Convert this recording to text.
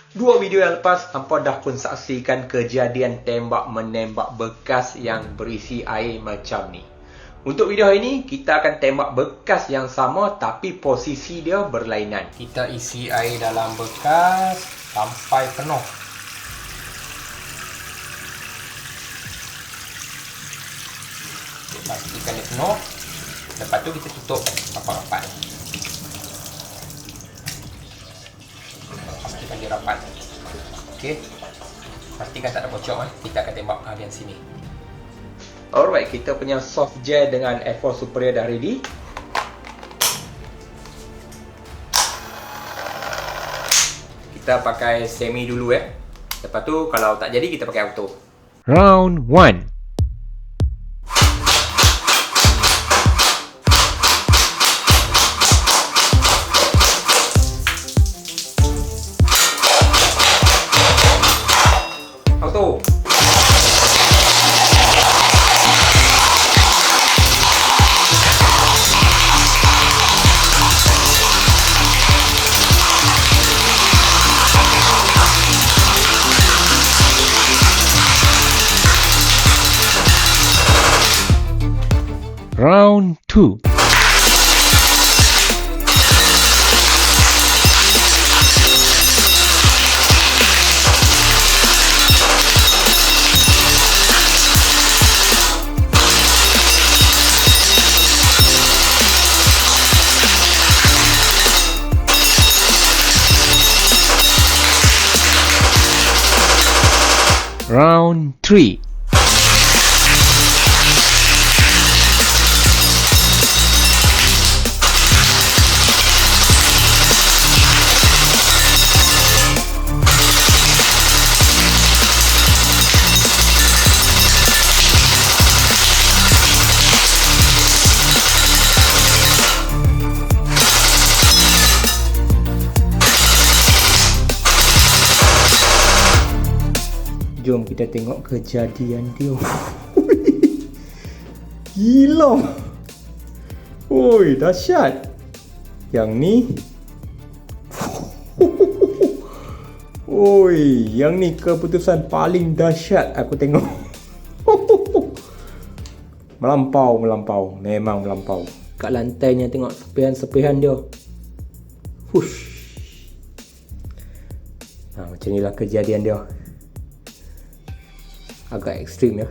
Dua video yang lepas, hampa dah pun saksikan kejadian tembak-menembak bekas yang berisi air macam ni. Untuk video hari ni, kita akan tembak bekas yang sama tapi posisi dia berlainan. Kita isi air dalam bekas sampai penuh. Pastikan dia penuh. Lepas tu kita tutup rapat-rapat. Pastikan dia rapat. Okey. Pastikan tak ada bocor. Kita akan tembak bahagian sini. Alright, kita punya soft gel dengan F4 Superior dah ready. Kita pakai semi dulu Lepas tu kalau tak jadi kita pakai auto. Round 1. Auto. Round 2. Round 3. Jom kita tengok kejadian dia. Gila. Oi, dahsyat. Yang ni. Oi, yang ni keputusan paling dahsyat aku tengok. Melampau. Memang melampau. Kat lantainya tengok sepihan-sepihan dia. Hush. Macam inilah kejadian dia. Agak ekstrim